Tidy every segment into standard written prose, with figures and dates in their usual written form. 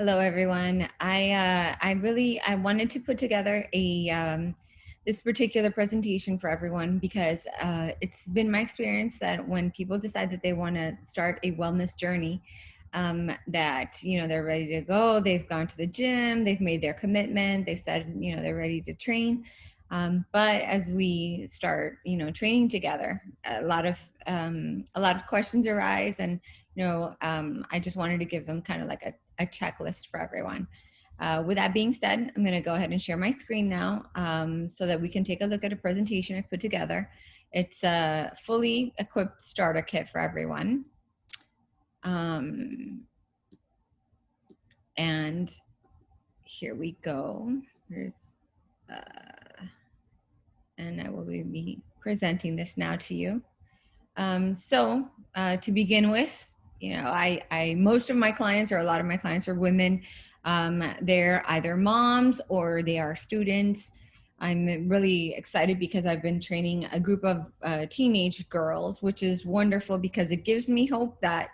Hello, everyone. I wanted to put together a this particular presentation for everyone because it's been my experience that when people decide that they want to start a wellness journey, that they're ready to go. They've gone to the gym. They've made their commitment. They've said they're ready to train. But as we start training together, a lot of questions arise, and I just wanted to give them kind of like a checklist for everyone. With that being said, I'm going to go ahead and share my screen now so that we can take a look at a presentation I put together. It's a fully equipped starter kit for everyone. And here we go. And I will be presenting this now to you. To begin with, I most of my clients, or a lot of my clients, are women. They're either moms or they are students. I'm really excited because I've been training a group of teenage girls, which is wonderful because it gives me hope that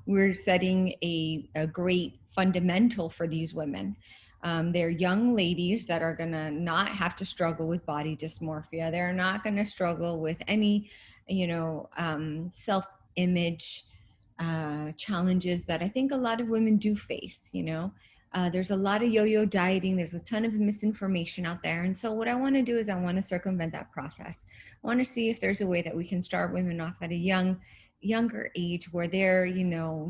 we're setting a great fundamental for these women. They're young ladies that are gonna not have to struggle with body dysmorphia. They're not gonna struggle with any self-image challenges that I think a lot of women do face. There's a lot of yo-yo dieting. There's a ton of misinformation out there. And so what I want to do is I want to circumvent that process. I want to see if there's a way that we can start women off at a younger age where they're,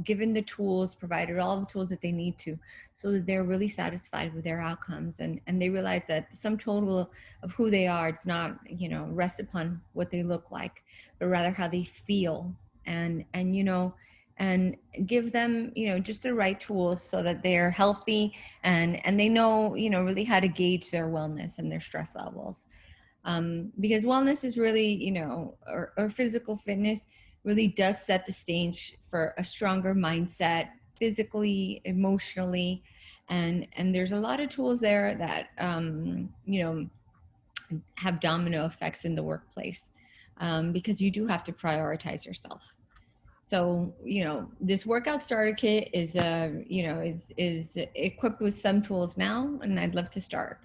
given the tools, provided all the tools that they need to, so that they're really satisfied with their outcomes. And they realize that the sum total of who they are, it's not, rest upon what they look like, but rather how they feel. And give them just the right tools so that they're healthy and they know really how to gauge their wellness and their stress levels, because wellness is really or physical fitness really does set the stage for a stronger mindset, physically, emotionally, and there's a lot of tools there that have domino effects in the workplace, because you do have to prioritize yourself. So, this workout starter kit is, is equipped with some tools now, and I'd love to start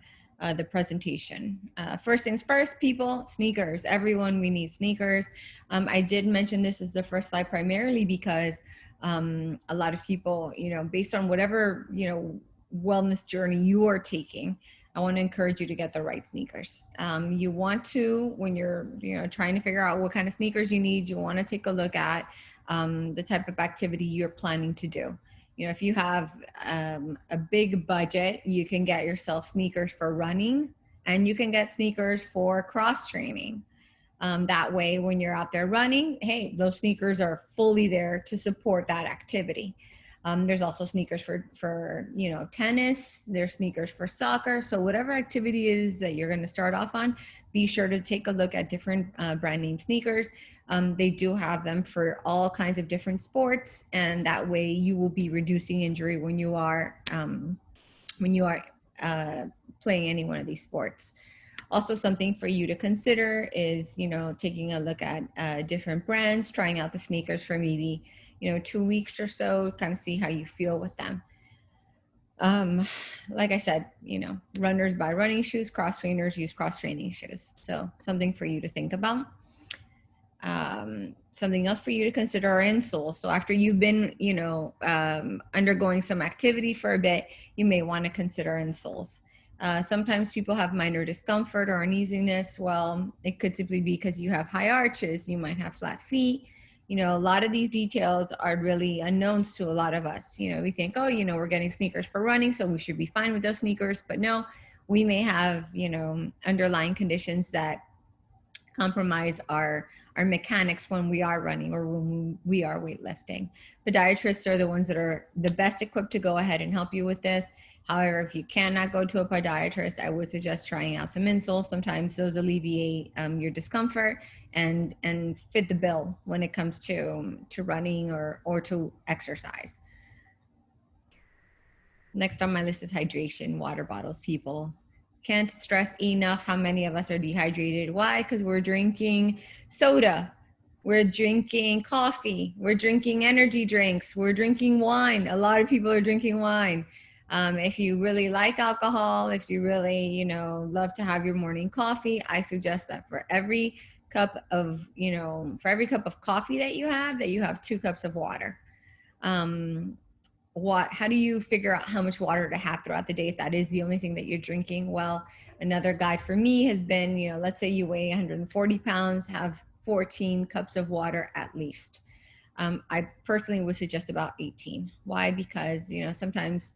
the presentation. First things first, people, sneakers. Everyone, we need sneakers. I did mention this as the first slide primarily because a lot of people, based on whatever, wellness journey you are taking, I want to encourage you to get the right sneakers. You want to, when you're, trying to figure out what kind of sneakers you need, you want to take a look at the type of activity you're planning to do. If you have a big budget, you can get yourself sneakers for running, and you can get sneakers for cross training. That way, when you're out there running, hey, those sneakers are fully there to support that activity. There's also sneakers for tennis. There's sneakers for soccer. So whatever activity it is that you're going to start off on, be sure to take a look at different brand name sneakers. They do have them for all kinds of different sports, and that way you will be reducing injury when you are playing any one of these sports. Also, something for you to consider is, taking a look at different brands, trying out the sneakers for maybe, 2 weeks or so, kind of see how you feel with them. Like I said, runners buy running shoes, cross trainers use cross training shoes. So something for you to think about. Something else for you to consider are insoles. So after you've been, undergoing some activity for a bit, you may want to consider insoles. Sometimes people have minor discomfort or uneasiness. Well, it could simply be because you have high arches, you might have flat feet. A lot of these details are really unknowns to a lot of us. We think, oh, we're getting sneakers for running, so we should be fine with those sneakers. But no, we may have, underlying conditions that compromise our mechanics when we are running or when we are weightlifting. Podiatrists are the ones that are the best equipped to go ahead and help you with this. However, if you cannot go to a podiatrist, I would suggest trying out some insoles. Sometimes those alleviate your discomfort and fit the bill when it comes to running or to exercise. Next on my list is hydration, water bottles, people. Can't stress enough how many of us are dehydrated. Why? Because we're drinking soda. We're drinking coffee. We're drinking energy drinks. We're drinking wine. A lot of people are drinking wine. If you really like alcohol, if you really, love to have your morning coffee, I suggest that for every cup of, for every cup of coffee that you have 2 cups of water. How do you figure out how much water to have throughout the day if that is the only thing that you're drinking? Well, another guide for me has been, let's say you weigh 140 pounds, have 14 cups of water at least. I personally would suggest about 18. Why? Because, sometimes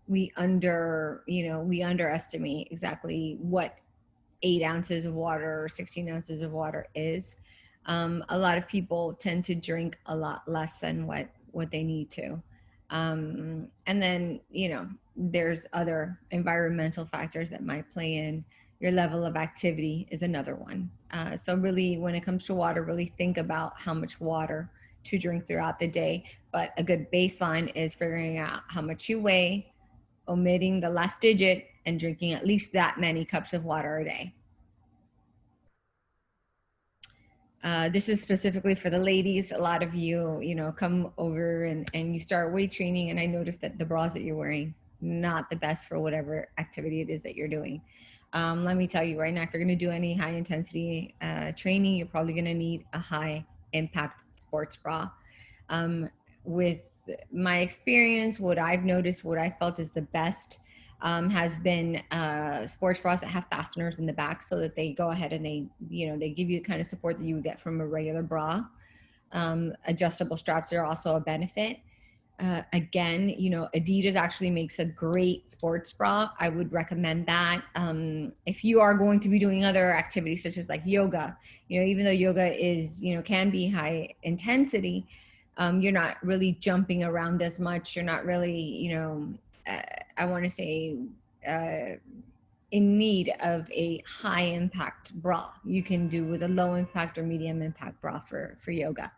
we underestimate exactly what 8 ounces of water or 16 ounces of water is. A lot of people tend to drink a lot less than what they need to. And then, there's other environmental factors that might play in. Your level of activity is another one. So really, when it comes to water, really think about how much water to drink throughout the day. But a good baseline is figuring out how much you weigh, omitting the last digit, and drinking at least that many cups of water a day. This is specifically for the ladies. A lot of you, come over and you start weight training, and I noticed that the bras that you're wearing, not the best for whatever activity it is that you're doing. Let me tell you right now, if you're going to do any high intensity training, you're probably going to need a high impact sports bra. With my experience, what I've noticed, what I felt is the best has been sports bras that have fasteners in the back, so that they go ahead and they give you the kind of support that you would get from a regular bra. Adjustable straps are also a benefit. Again, Adidas actually makes a great sports bra. I would recommend that. If you are going to be doing other activities such as like yoga, even though yoga is, can be high intensity, you're not really jumping around as much. You're not really, I want to say, in need of a high impact bra. You can do with a low impact or medium impact bra for yoga.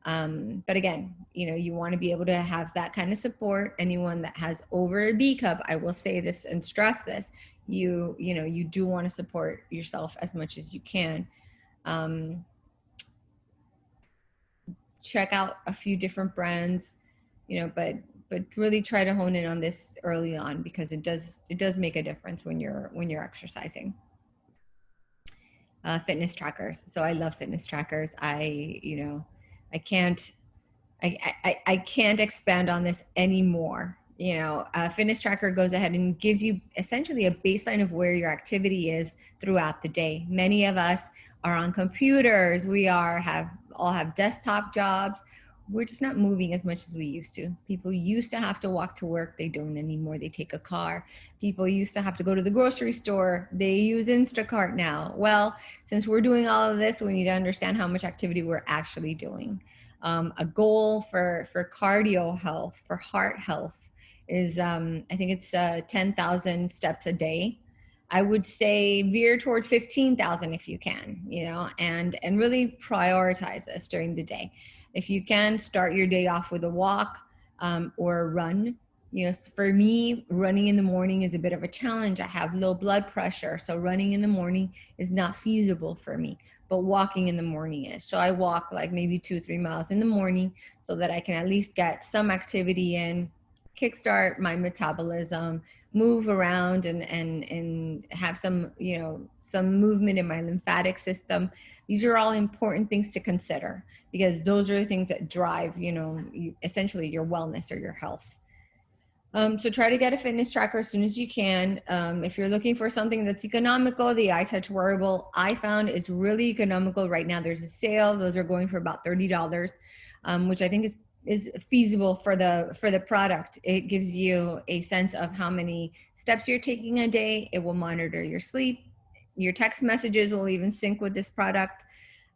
But again, you want to be able to have that kind of support. Anyone that has over a B cup, I will say this and stress this, you do want to support yourself as much as you can. Check out a few different brands, but really try to hone in on this early on, because it does make a difference when you're exercising. Fitness trackers. So I love fitness trackers. I can't expand on this anymore. A fitness tracker goes ahead and gives you essentially a baseline of where your activity is throughout the day. Many of us are on computers. We all have desktop jobs. We're just not moving as much as we used to. People used to have to walk to work. They don't anymore. They take a car. People used to have to go to the grocery store. They use Instacart now. Well, since we're doing all of this, we need to understand how much activity we're actually doing. A goal for cardio health, for heart health, is I think it's 10,000 steps a day. I would say veer towards 15,000 if you can, and really prioritize this during the day. If you can, start your day off with a walk or a run. For me, running in the morning is a bit of a challenge. I have low blood pressure, so running in the morning is not feasible for me, but walking in the morning is. So I walk like maybe 2-3 miles in the morning so that I can at least get some activity in, kickstart my metabolism, move around and have some, some movement in my lymphatic system. These are all important things to consider, because those are the things that drive, essentially your wellness or your health. So try to get a fitness tracker as soon as you can. If you're looking for something that's economical, the iTouch wearable I found is really economical right now. There's a sale. Those are going for about $30, which I think is feasible for the product. It gives you a sense of how many steps you're taking a day. It will monitor your sleep. Your text messages will even sync with this product.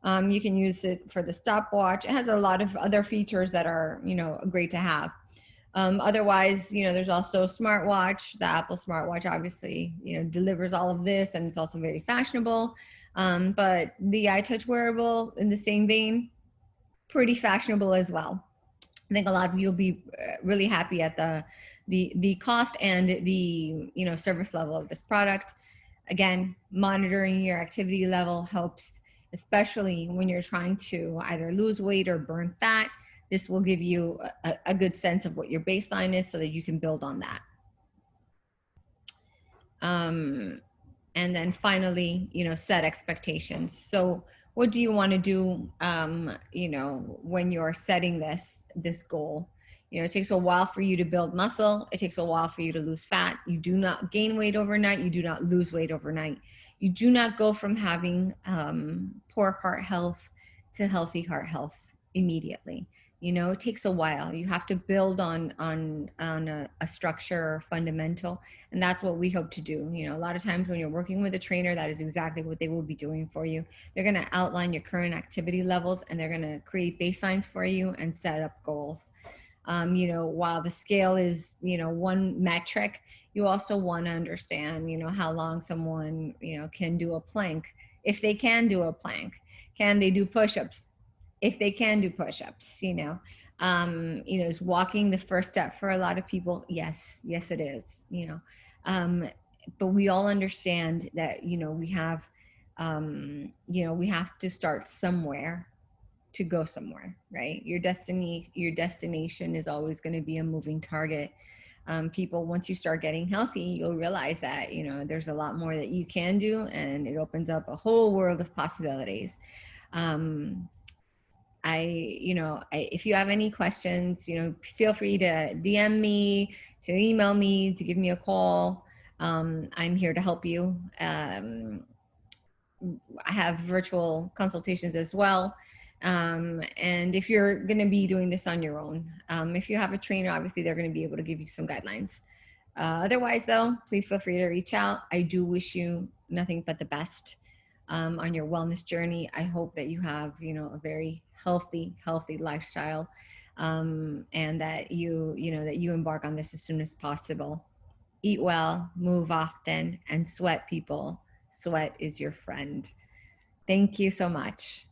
You can use it for the stopwatch. It has a lot of other features that are, great to have. Otherwise, there's also smartwatch. The Apple smartwatch obviously, delivers all of this, and it's also very fashionable. But the iTouch wearable, in the same vein, pretty fashionable as well. I think a lot of you will be really happy at the cost and the service level of this product. Again, monitoring your activity level helps especially when you're trying to either lose weight or burn fat. This will give you a good sense of what your baseline is so that you can build on that. And then finally, set expectations. So what do you want to do, when you're setting this goal? It takes a while for you to build muscle. It takes a while for you to lose fat. You do not gain weight overnight. You do not lose weight overnight. You do not go from having poor heart health to healthy heart health immediately. It takes a while. You have to build on a structure fundamental, and that's what we hope to do. A lot of times when you're working with a trainer, that is exactly what they will be doing for you. They're going to outline your current activity levels, and they're going to create baselines for you and set up goals. While the scale is, one metric, you also want to understand, how long someone, can do a plank. If they can do a plank, can they do push-ups? If they can do push-ups, is walking the first step for a lot of people? Yes, it is, but we all understand that, we have to start somewhere to go somewhere, right? Your destination is always going to be a moving target. People, once you start getting healthy, you'll realize that, there's a lot more that you can do, and it opens up a whole world of possibilities. If you have any questions, feel free to DM me, to email me, to give me a call. I'm here to help you. I have virtual consultations as well. And if you're going to be doing this on your own, if you have a trainer, obviously they're going to be able to give you some guidelines. Otherwise, though, please feel free to reach out. I do wish you nothing but the best on your wellness journey. I hope that you have, a very healthy lifestyle, and that you embark on this as soon as possible. Eat well, move often, and sweat, people. Sweat is your friend. Thank you so much.